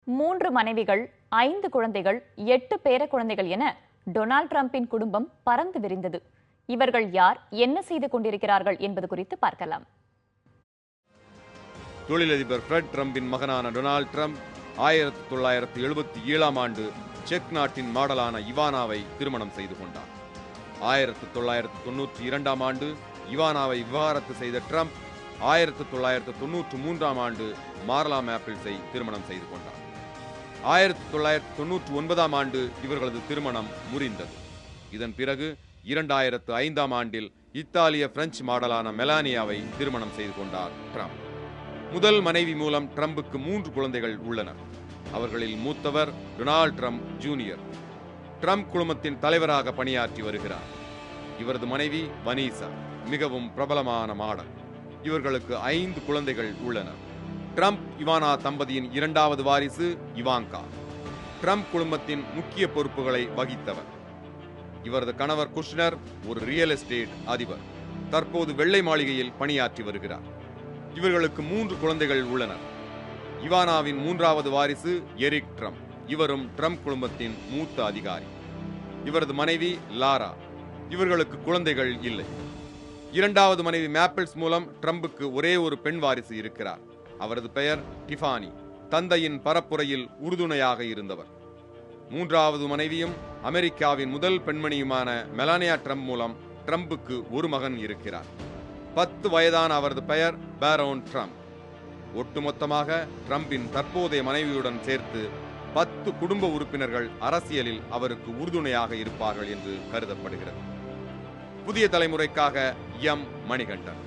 3 மனைவிகள், 5 குழந்தைகள், 8 பேர குழந்தைகள் என டொனால்ட் டிரம்பின் குடும்பம் பறந்து விரிந்தது. இவர்கள் யார், என்ன செய்து கொண்டிருக்கிறார்கள் என்பது குறித்து பார்க்கலாம். தொழிலதிபர் ஃப்ரெட் டிரம்பின் மகனான டொனால்ட் டிரம்ப் 1977ஆம் ஆண்டு செக் நாட்டின் மாடலான இவானாவை திருமணம் செய்து கொண்டார். 1992ஆம் ஆண்டு இவானாவை விவாகரத்து செய்த டிரம்ப் 1993ஆம் ஆண்டு மார்லா மேப்பிள்ஸை திருமணம் செய்து கொண்டார். 1999ஆம் ஆண்டு இவர்களது திருமணம் முறிந்தது. இதன் பிறகு 2005ஆம் ஆண்டில் இத்தாலிய பிரெஞ்சு மாடலான மெலானியாவை திருமணம் செய்து கொண்டார் டிரம்ப். முதல் மனைவி மூலம் டிரம்புக்கு 3 குழந்தைகள் உள்ளனர். அவர்களில் மூத்தவர் டொனால்ட் டிரம்ப் ஜூனியர். டிரம்ப் குழுமத்தின் தலைவராக பணியாற்றி வருகிறார். இவரது மனைவி வனீசா மிகவும் பிரபலமான மாடல். இவர்களுக்கு 5 குழந்தைகள் உள்ளனர். டிரம்ப் இவானா தம்பதியின் 2வது வாரிசு இவாங்கா. டிரம்ப் குழுமத்தின் முக்கிய பொறுப்புகளை வகித்தவர். இவரது கணவர் குஷ்னர் ஒரு ரியல் எஸ்டேட் அதிபர். தற்போது வெள்ளை மாளிகையில் பணியாற்றி வருகிறார். இவர்களுக்கு 3 குழந்தைகள் உள்ளனர். இவானாவின் 3வது வாரிசு எரிக் டிரம்ப். இவரும் டிரம்ப் குழுமத்தின் மூத்த அதிகாரி. இவரது மனைவி லாரா. இவர்களுக்கு குழந்தைகள் இல்லை. 2வது மனைவி மேப்பிள்ஸ் மூலம் டிரம்புக்கு ஒரே ஒரு பெண் வாரிசு இருக்கிறார். அவரது பெயர் டிஃபானி. தந்தையின் பரப்புரையில் உறுதுணையாக இருந்தவர். 3வது மனைவியும் அமெரிக்காவின் முதல் பெண்மணியுமான மெலானியா டிரம்ப் மூலம் டிரம்புக்கு ஒரு மகன் இருக்கிறார். 10 வயதான அவரது பெயர் பேரோன் டிரம்ப். ஒட்டுமொத்தமாக டிரம்பின் தற்போதைய மனைவியுடன் சேர்த்து 10 குடும்ப உறுப்பினர்கள் அரசியலில் அவருக்கு உறுதுணையாக இருப்பார்கள் என்று கருதப்படுகிறது. புதிய தலைமுறைக்காக எம் மணிகண்டன்.